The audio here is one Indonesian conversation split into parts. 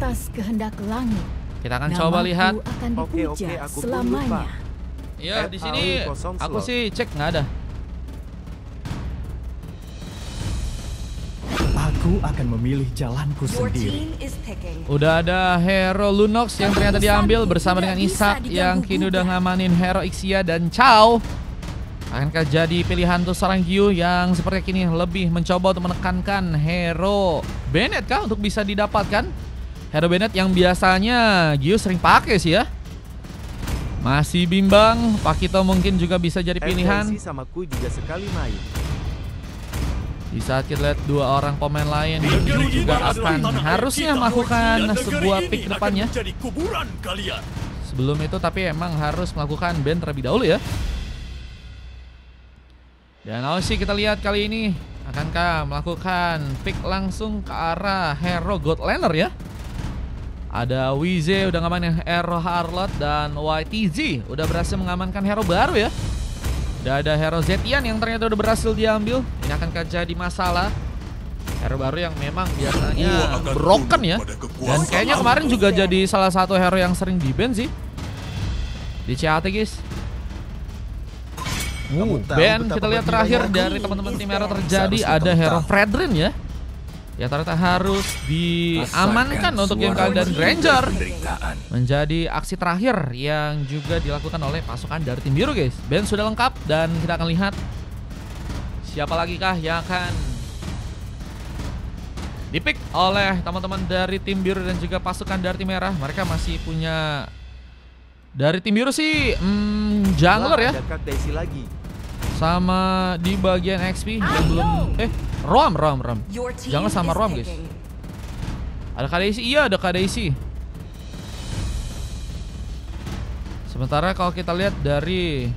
atas kehendak langit. Kita akan coba lihat. Akan dipuja selamanya. Ya, di sini aku sih cek nggak ada. Aku akan memilih jalanku sendiri. Udah ada hero Lunox yang ternyata diambil bersama dengan Isak yang kini udah ngamanin hero Ixia dan Chow. Akankah jadi pilihan untuk seorang Gyu yang seperti kini lebih mencoba untuk menekankan hero Bennett kah untuk bisa didapatkan? Hero Bennett yang biasanya Gyu sering pakai sih ya. Masih bimbang, Pakito mungkin juga bisa jadi pilihan. Sama Ku juga sekali main. Di saat kita lihat dua orang pemain lain juga akan harusnya melakukan sebuah pick depannya. Sebelum itu tapi emang harus melakukan ban terlebih dahulu ya. Dan Aussie kita lihat kali ini akankah melakukan pick langsung ke arah hero Godlander ya. Ada Wize udah ngamanin hero Harlot dan YTZ udah berhasil mengamankan hero baru ya. Udah ada hero Zetian yang ternyata udah berhasil diambil. Ini akankah jadi masalah? Hero baru yang memang biasanya broken ya. Dan kayaknya kemarin juga jadi salah satu hero yang sering di-ban sih di CAT guys. Ban kita lihat terakhir dari teman-teman tim hero terjadi ada hero Fredrin ya. Ya ternyata harus diamankan untuk game kali dan Granger menjadi aksi terakhir yang juga dilakukan oleh pasukan dari tim biru guys. Band sudah lengkap dan kita akan lihat siapa lagi kah yang akan dipick oleh teman-teman dari tim biru dan juga pasukan dari tim merah. Mereka masih punya dari tim biru sih jungler ya. Sama di bagian XP yang belum Rom. Jangan sama Rom guys. Ada KDC? Iya ada KDC. Sementara kalau kita lihat dari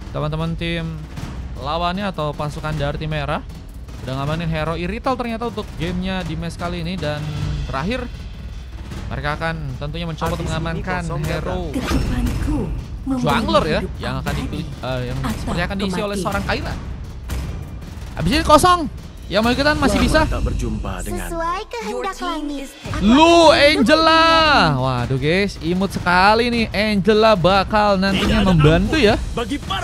teman-teman tim lawannya atau pasukan dari tim merah udah ngamanin hero Irrital ternyata untuk gamenya di match kali ini. Dan terakhir mereka akan tentunya mencoba untuk mengamankan hero jungler ya yang akan dipilih, yang seperti akan diisi oleh seorang Kaira. Abis ini kosong. Yang mau ikutan masih bisa. Sesuai kehendak langit. Lu Angela. Waduh guys, imut sekali nih. Angela bakal nantinya membantu ya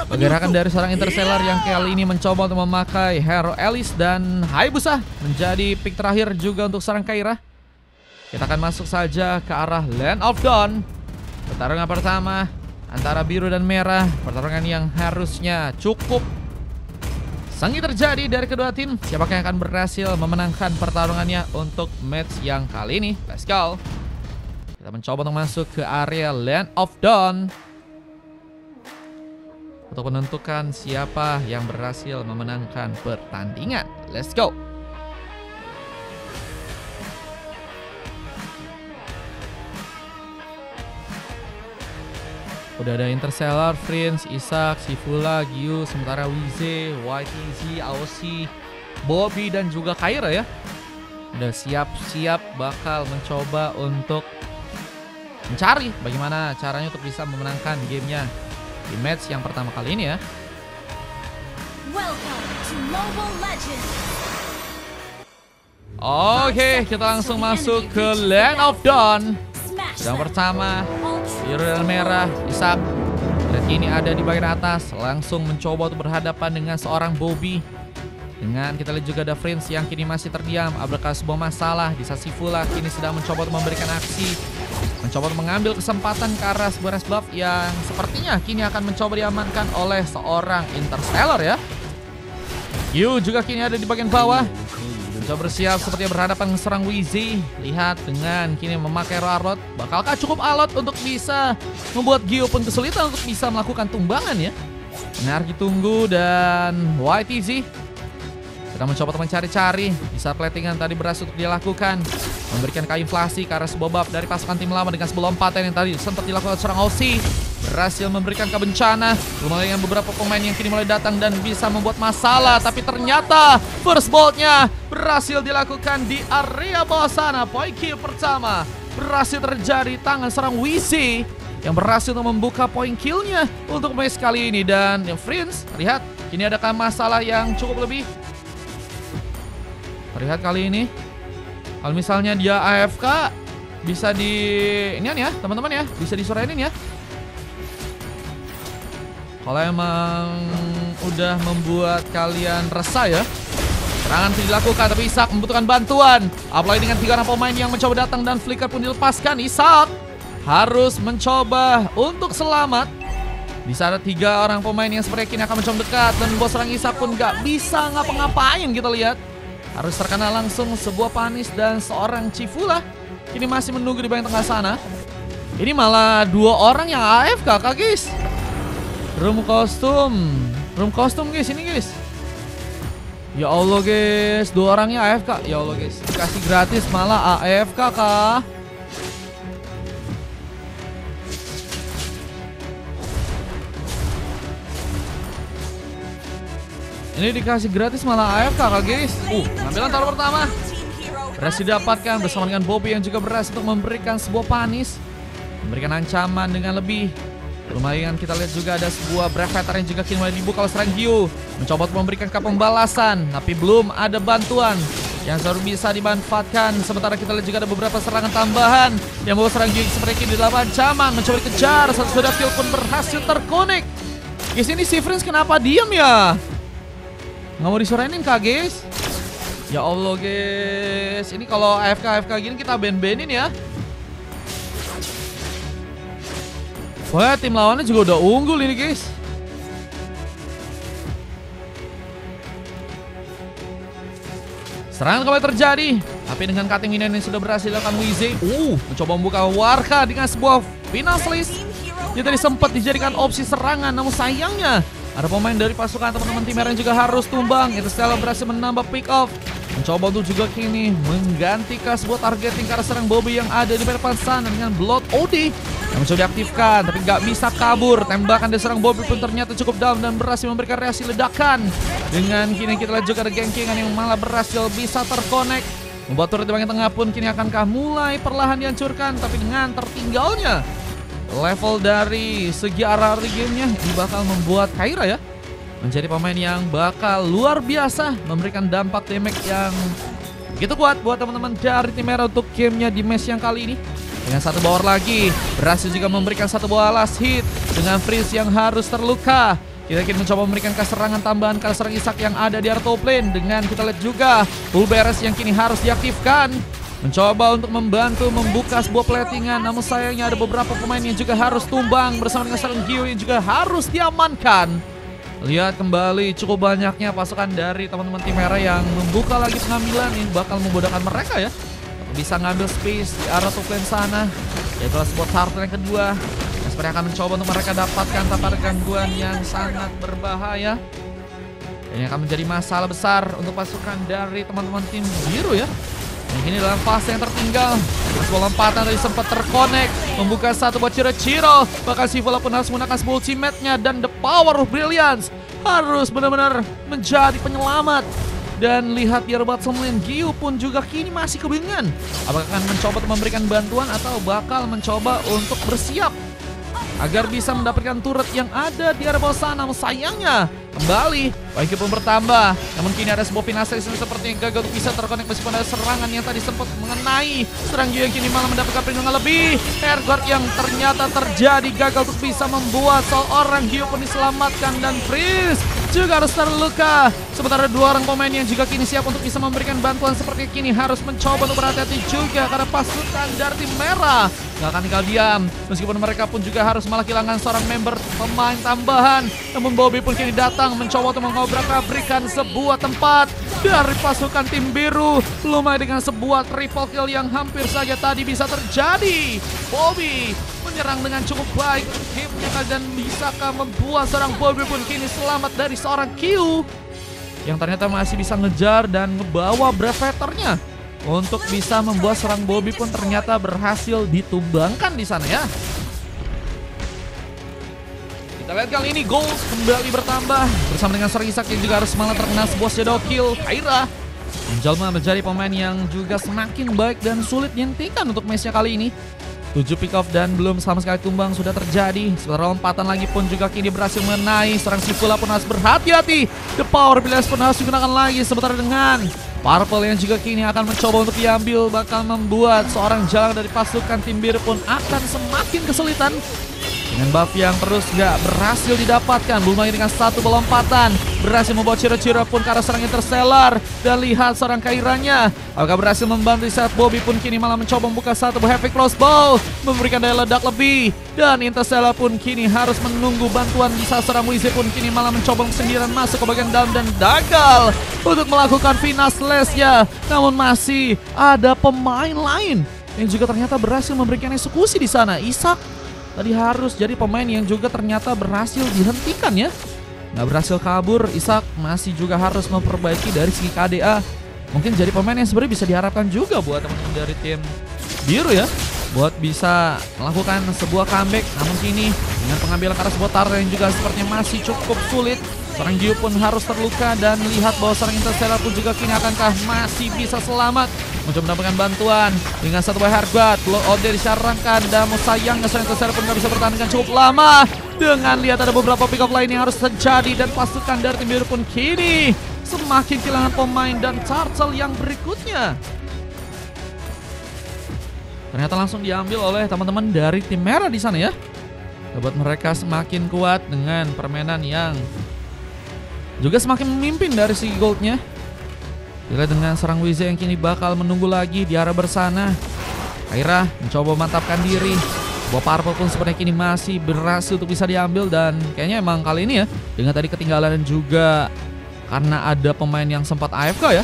pergerakan dari seorang Interstellar yang kali ini mencoba untuk memakai hero Alice dan Hayabusa menjadi pick terakhir juga untuk seorang Kaira. Kita akan masuk saja ke arah Land of Dawn. Pertarungan pertama antara biru dan merah. Pertarungan yang harusnya cukup sengit terjadi dari kedua tim. Siapakah yang akan berhasil memenangkan pertarungannya untuk match yang kali ini? Let's go. Kita mencoba untuk masuk ke area Land of Dawn untuk menentukan siapa yang berhasil memenangkan pertandingan. Let's go. Udah ada Interstellar, Prince, Isak, Sifula, Gyu, sementara Wize, YTZ, Aussie, Bobby dan juga Kaira ya. Udah siap-siap bakal mencoba untuk mencari bagaimana caranya untuk bisa memenangkan gamenya di match yang pertama kali ini ya. Oke, kita langsung masuk ke Land of Dawn. Yang pertama biru dan merah, Isak dan kini ada di bagian atas, langsung mencoba untuk berhadapan dengan seorang Bobby. Dengan kita lihat juga ada Prince yang kini masih terdiam. Apakah sebuah masalah di sisi Fula kini sedang mencoba untuk memberikan aksi, mencoba untuk mengambil kesempatan ke arah sebuah res buff yang sepertinya kini akan mencoba diamankan oleh seorang Interstellar ya. Yu juga kini ada di bagian bawah, mencoba bersiap sepertinya berhadapan dengan serang Wizy. Lihat dengan kini memakai Rarot, bakalkah cukup alot untuk bisa membuat Gyu pun kesulitan untuk bisa melakukan tumbangan ya. Benar ditunggu dan YTZ kita mencoba untuk mencari-cari. Di saat platingan tadi berhasil untuk dilakukan, memberikan inflasi ke arah sebuah buff dari pasukan tim lama dengan sebuah lompatan yang tadi sempat dilakukan seorang Aussie. Berhasil memberikan kebencana lumayan beberapa pemain yang kini mulai datang dan bisa membuat masalah. Tapi ternyata first boltnya berhasil dilakukan di area bawah sana. Point kill pertama berhasil terjadi tangan serang Wizy yang berhasil untuk membuka point killnya untuk match kali ini. Dan yang Prince, lihat kini adakah masalah yang cukup lebih. Terlihat kali ini kalau misalnya dia AFK bisa di inian ya teman-teman ya, bisa disurenin ya. Kalau emang udah membuat kalian resah ya, serangan dilakukan, tapi Isak membutuhkan bantuan. Apalagi dengan 3 orang pemain yang mencoba datang dan flicker pun dilepaskan. Isak harus mencoba untuk selamat. Di sana 3 orang pemain yang seperti ini akan mencoba dekat, dan bos serang Isak pun gak bisa ngapa-ngapain. Kita lihat harus terkena langsung sebuah panis, dan seorang Cifula kini masih menunggu di bagian tengah sana. Ini malah 2 orang yang AFK kak guys. Room kostum guys, ini guys. Ya Allah guys, 2 orangnya AFK. Ya Allah guys, dikasih gratis malah AFK kah? Ini dikasih gratis malah AFK kah guys? Pengambilan tower pertama berhasil didapatkan bersama dengan Bobby yang juga berhasil untuk memberikan sebuah panis, memberikan ancaman dengan lebih. Lumayan kita lihat juga ada sebuah Brevetar yang juga kini mulai dibuka oleh serang Gyu. Mencoba untuk memberikan pembalasan, tapi belum ada bantuan yang selalu bisa dimanfaatkan. Sementara kita lihat juga ada beberapa serangan tambahan yang membawa serang Gyu seperti ini di dalam ancaman. Mencoba dikejar, satu sudah kill pun berhasil terkonek. Guys, ini si Friends kenapa diem ya? Nggak mau disurenin kak guys? Ya Allah guys, ini kalau AFK gini kita ban-banin ya. Wah, tim lawannya juga udah unggul ini guys. Serangan kembali terjadi, tapi dengan cutting minion yang sudah berhasil dilakukan Wize. Mencoba membuka Warka dengan sebuah final slice. Dia tadi sempat dijadikan opsi serangan, namun sayangnya ada pemain dari pasukan teman-teman tim merah yang juga harus tumbang. Interstellar berhasil menambah pick off. Mencoba untuk juga kini menggantikan sebuah targeting ke arah serang Bobby yang ada di depan sana dengan Blood OD yang mencoba diaktifkan, tapi nggak bisa kabur. Tembakan dari serang Bobby pun ternyata cukup dalam dan berhasil memberikan reaksi ledakan. Dengan kini kita lihat juga ada gengkingan yang malah berhasil bisa terkonek, membuat turret di bagian tengah pun kini akankah mulai perlahan dihancurkan. Tapi dengan tertinggalnya level dari segi arah gamenya, ini bakal membuat Kaira ya menjadi pemain yang bakal luar biasa, memberikan dampak damage yang begitu kuat buat teman-teman dari tim merah untuk gamenya di match yang kali ini. Dengan satu power lagi, berhasil juga memberikan satu buah last hit dengan Freeze yang harus terluka. Kita kini mencoba memberikan keserangan tambahan ke serang Isak yang ada di area top lane. Dengan kita lihat juga full beres yang kini harus diaktifkan, mencoba untuk membantu membuka sebuah platingan. Namun sayangnya ada beberapa pemain yang juga harus tumbang bersama dengan serang Gyu yang juga harus diamankan. Lihat kembali cukup banyaknya pasukan dari teman-teman tim merah yang membuka lagi pengambilan. Ini bakal memudahkan mereka ya, bisa ngambil space di arah top lane sana. Yaitu sebuah turtle yang kedua yang sepertinya akan mencoba untuk mereka dapatkan tanpa ada gangguan yang sangat berbahaya. Ini akan menjadi masalah besar untuk pasukan dari teman-teman tim biru ya. Ini dalam fase yang tertinggal, sebuah lompatan tadi sempat terkonek, membuka satu buat Ciro. Bahkan Sivola pun harus menggunakan sebuah ultimate-nya, dan the power of brilliance harus benar-benar menjadi penyelamat. Dan lihat di rebut semlin, Gyu pun juga kini masih kebingungan. Apakah akan mencoba untuk memberikan bantuan atau bakal mencoba untuk bersiap agar bisa mendapatkan turret yang ada di area bawah sana. Namun sayangnya kembali baik pun bertambah. Namun kini ada sebuah finasi seperti yang gagal untuk bisa terkonek meskipun ada serangan yang tadi sempat mengenai serang Gyu yang kini malah mendapatkan perlindungan lebih. Airguard yang ternyata terjadi gagal untuk bisa membuat seorang Gyu pun diselamatkan, dan Freeze juga harus terluka. Sementara 2 orang pemain yang juga kini siap untuk bisa memberikan bantuan seperti kini harus mencoba untuk berhati-hati juga, karena pasukan dari tim merah gak akan tinggal diam. Meskipun mereka pun juga harus malah kehilangan seorang member pemain tambahan. Namun Bobby pun kini datang mencoba untuk mengobrak-abrikan sebuah tempat dari pasukan tim biru. Lumayan dengan sebuah triple kill yang hampir saja tadi bisa terjadi. Bobby menyerang dengan cukup baik timnya, dan bisakah membuat seorang Bobby pun kini selamat dari seorang Q yang ternyata masih bisa ngejar dan ngebawa Brevetarnya untuk bisa membuat serang Bobby pun ternyata berhasil ditumbangkan di sana ya. Kita lihat kali ini gold kembali bertambah bersama dengan serang Isak yang juga harus malah terkena sebuah shadow kill. Kaira menjelma menjadi pemain yang juga semakin baik dan sulit dihentikan untuk matchnya kali ini. 7 pick off dan belum sama sekali tumbang sudah terjadi. Sementara lompatan lagi pun juga kini berhasil mengenai serang Sifula pun harus berhati-hati. The power brilliance pun harus digunakan lagi. Sementara dengan Purple yang juga kini akan mencoba untuk diambil bakal membuat seorang jalan dari pasukan tim biru pun akan semakin kesulitan. Dengan buff yang terus gak berhasil didapatkan, belum lagi dengan satu pelompatan berhasil membawa Ciro-Ciro pun ke arah serang Interstellar. Dan lihat seorang Kairanya, apakah berhasil membantu saat Bobby pun kini malah mencoba membuka satu heavy crossbow, memberikan daya ledak lebih. Dan Interstellar pun kini harus menunggu bantuan di saat seorang Wize pun kini malah mencoba sendirian masuk ke bagian dalam dan gagal untuk melakukan final slash-nya. Namun masih ada pemain lain yang juga ternyata berhasil memberikan eksekusi di sana. Isak tadi harus jadi pemain yang juga ternyata berhasil dihentikan ya. Nggak berhasil kabur, Isak masih juga harus memperbaiki dari segi KDA. Mungkin jadi pemain yang sebenarnya bisa diharapkan juga buat teman-teman dari tim biru ya, buat bisa melakukan sebuah comeback. Namun kini dengan pengambilan ke arah sebuah turret yang juga sepertinya masih cukup sulit, seorang Gio pun harus terluka. Dan lihat bahwa seorang Interstellar pun juga kini akankah masih bisa selamat mencoba mendapatkan bantuan dengan satu buah Heartguard. Blow out dari disarankan, dan sayangnya seorang Interstellar pun gak bisa bertahan dengan cukup lama. Dengan lihat ada beberapa pick up lain yang harus terjadi, dan pasukan dari tim biru pun kini semakin kehilangan pemain. Dan Turtle yang berikutnya ternyata langsung diambil oleh teman-teman dari tim merah di sana ya. Buat mereka semakin kuat dengan permainan yang juga semakin memimpin dari segi goldnya. Dilihat dengan serang Wize yang kini bakal menunggu lagi di arah bersana. Kaira mencoba memantapkan diri. Buah Purple pun sepertinya kini masih berhasil untuk bisa diambil. Dan kayaknya emang kali ini ya, dengan tadi ketinggalan dan juga karena ada pemain yang sempat AFK ya,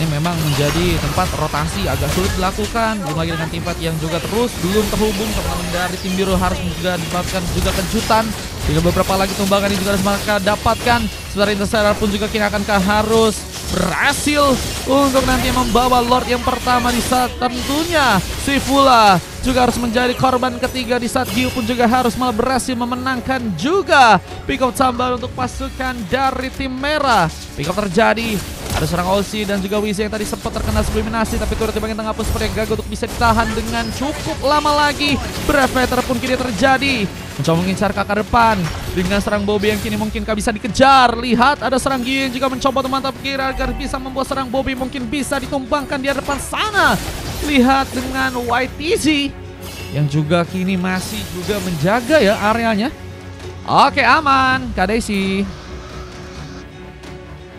ini memang menjadi tempat rotasi agak sulit dilakukan. Belum lagi dengan tim fight yang juga terus belum terhubung. Teman-teman dari tim biru harus juga dapatkan juga kejutan dengan beberapa lagi tumbangan yang juga harus mereka dapatkan. Sementara Interstellar pun juga kini akankah harus berhasil untuk nanti membawa Lord yang pertama di saat tentunya si Fula juga harus menjadi korban ketiga di saat Gio pun juga harus malah berhasil memenangkan juga pick up tambal untuk pasukan dari tim merah. Pick up terjadi, ada seorang Aussie dan juga Wize yang tadi sempat terkena sublimasi, tapi turret di bagian tengah pun seperti gagal untuk bisa ditahan dengan cukup lama lagi. Breveter pun kini terjadi, mencoba mengincar ke arah depan dengan serang Bobby yang kini mungkin bisa dikejar. Lihat ada serang Gio yang juga mencoba mantap kira agar bisa membuat serang Bobby mungkin bisa ditumbangkan di depan sana. Lihat dengan YTZ yang juga kini masih juga menjaga ya areanya. Oke, aman Kadesi.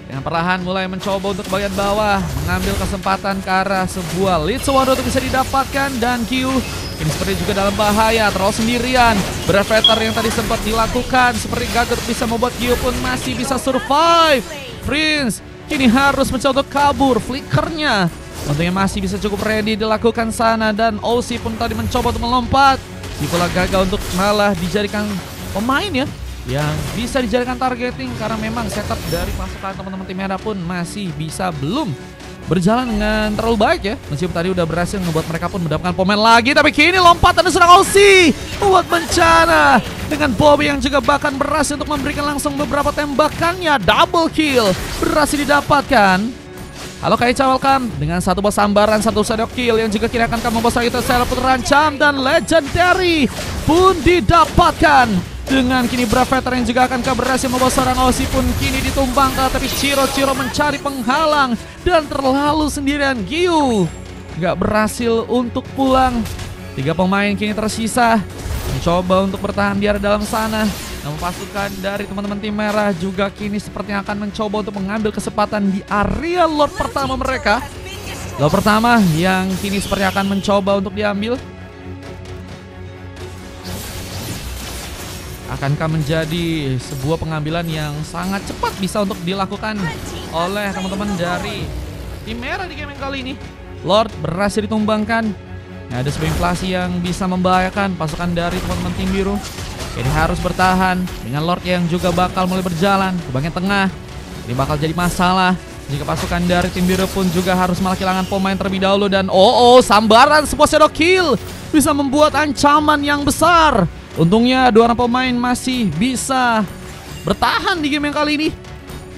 Dengan perlahan mulai mencoba untuk bagian bawah, mengambil kesempatan ke arah sebuah lead Sewado untuk bisa didapatkan. Dan Q ini seperti juga dalam bahaya, terlalu sendirian. Breveter yang tadi sempat dilakukan seperti gagal bisa membuat Q pun masih bisa survive. Prince kini harus mencoba untuk kabur, flickernya untungnya masih bisa cukup ready dilakukan sana. Dan OC pun tadi mencoba untuk melompat, Nicola gagal untuk malah dijadikan pemain ya yang bisa dijadikan targeting, karena memang setup dari pasukan teman-teman tim merah pun masih bisa belum berjalan dengan terlalu baik ya. Meskipun tadi udah berhasil membuat mereka pun mendapatkan pemain lagi, tapi kini lompatan serang OC membuat bencana dengan Bobby yang juga bahkan berhasil untuk memberikan langsung beberapa tembakannya. Double kill berhasil didapatkan. Halo Kaica, welcome dengan satu bos sambaran, satu shadow kill yang juga kira akan kamu bos lagi terserah pun terancam. Dan legendary pun didapatkan dengan kini Breveter yang juga akan berhasil membawa seorang Aussie pun kini ditumbangkan, tapi Ciro-Ciro mencari penghalang dan terlalu sendirian. Gio nggak berhasil untuk pulang. 3 pemain kini tersisa mencoba untuk bertahan di area dalam sana. Namun pasukan dari teman-teman tim merah juga kini sepertinya akan mencoba untuk mengambil kesempatan di area Lord pertama mereka. Lord pertama yang kini sepertinya akan mencoba untuk diambil. Akankah menjadi sebuah pengambilan yang sangat cepat bisa untuk dilakukan oleh teman-teman dari tim merah di game yang kali ini. Lord berhasil ditumbangkan. Nah, ada sebuah inflasi yang bisa membahayakan pasukan dari teman-teman tim biru. Ini harus bertahan dengan Lord yang juga bakal mulai berjalan ke bagian tengah. Ini bakal jadi masalah jika pasukan dari tim biru pun juga harus malah kehilangan pemain terlebih dahulu. Dan sambaran sebuah shadow kill bisa membuat ancaman yang besar. Untungnya 2 orang pemain masih bisa bertahan di game yang kali ini.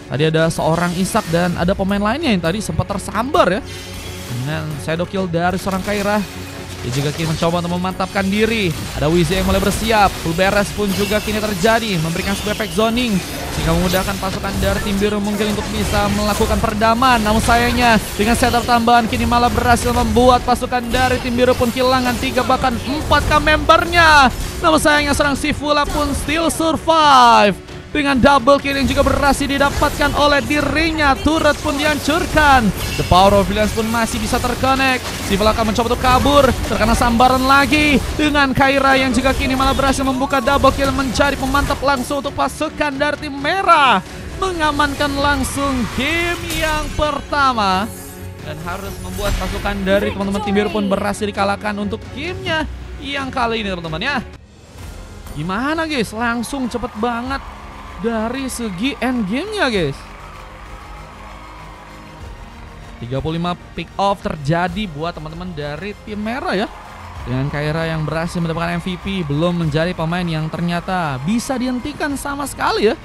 Tadi ada seorang Isak dan ada pemain lainnya yang tadi sempat tersambar ya dengan shadow kill dari seorang Kaira. Dia juga kini mencoba untuk memantapkan diri. Ada Wize yang mulai bersiap. Full beres pun juga kini terjadi, memberikan sebuah efek zoning sehingga memudahkan pasukan dari tim biru mungkin untuk bisa melakukan peredaman. Namun sayangnya dengan setup tambahan kini malah berhasil membuat pasukan dari tim biru pun kehilangan 3 bahkan 4 membernya. Namun sayangnya serang si Fula pun still survive. Dengan double kill yang juga berhasil didapatkan oleh dirinya. Turret pun dihancurkan. The power of villains pun masih bisa terconnect. Si Fula akan mencoba untuk kabur, terkena sambaran lagi dengan Kaira yang juga kini malah berhasil membuka double kill, menjadi pemantap langsung untuk pasukan dari tim merah, mengamankan langsung game yang pertama dan harus membuat pasukan dari teman-teman tim biru pun berhasil dikalahkan untuk gamenya yang kali ini teman-teman ya. Gimana guys, langsung cepet banget dari segi end game-nya guys. 35 pick off terjadi buat teman-teman dari tim merah ya. Dengan Kaira yang berhasil mendapatkan MVP, belum menjadi pemain yang ternyata bisa dihentikan sama sekali ya.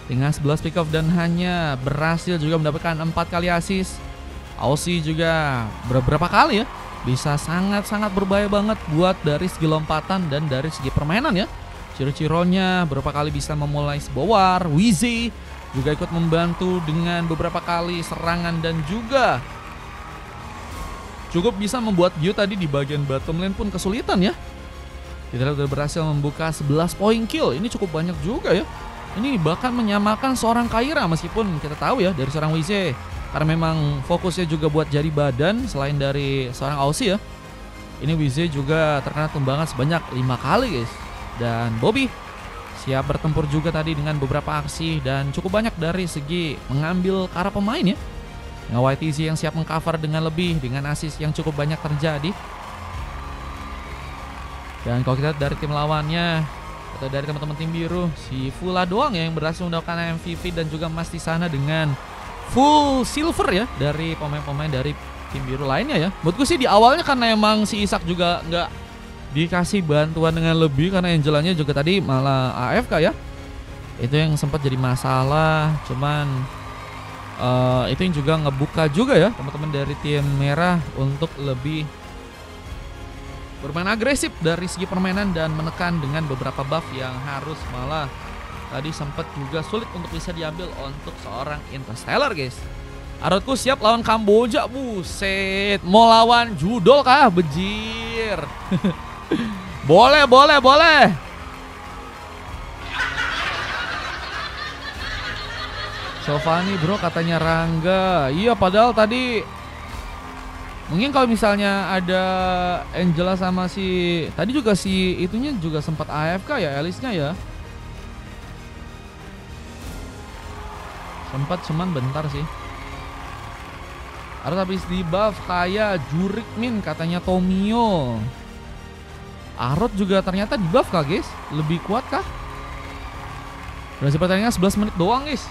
Dengan 11 pick off dan hanya berhasil juga mendapatkan 4 kali assist. Aussie juga beberapa kali ya. Bisa sangat-sangat berbahaya banget buat dari segi lompatan dan dari segi permainan ya. Ciro-cironya beberapa kali bisa memulai sebuah war. Wize juga ikut membantu dengan beberapa kali serangan dan juga cukup bisa membuat Gyu tadi di bagian bottom lane pun kesulitan ya. Kita lihat sudah berhasil membuka 11 point kill. Ini cukup banyak juga ya. Ini bahkan menyamakan seorang Kaira meskipun kita tahu ya dari seorang Wize karena memang fokusnya juga buat jadi badan selain dari seorang Aussie ya. Ini Wize juga terkena tumbangan sebanyak 5 kali guys. Dan Bobby siap bertempur juga tadi dengan beberapa aksi dan cukup banyak dari segi mengambil ke arah pemain ya. Dengan YTZ yang siap mengcover dengan lebih, dengan assist yang cukup banyak terjadi. Dan kalau kita lihat dari tim lawannya atau dari teman-teman tim biru, si Fula doang ya yang berhasil mendapatkan MVP dan juga emas di sana dengan full silver ya dari pemain-pemain dari tim biru lainnya ya. Menurutku sih di awalnya karena emang si Isak juga nggak dikasih bantuan dengan lebih karena Angelanya juga tadi malah AFK ya. Itu yang sempat jadi masalah. Cuman itu yang juga ngebuka juga ya teman-teman dari tim merah untuk lebih bermain agresif dari segi permainan dan menekan dengan beberapa buff yang harus malah tadi sempat juga sulit untuk bisa diambil untuk seorang Interstellar guys. Arotku siap lawan Kamboja. Buset, mau lawan judol kah? Bejir. Boleh. Sofani bro katanya Rangga. Iya padahal tadi mungkin kalau misalnya ada Angela sama si tadi juga si itunya juga sempat AFK ya Elisnya ya. Sempat cuman bentar sih. Harus habis di buff kayak Jurikmin katanya Tomio. Arot juga ternyata di buff kah guys? Lebih kuat kah? Durasi pertandingan 11 menit doang guys.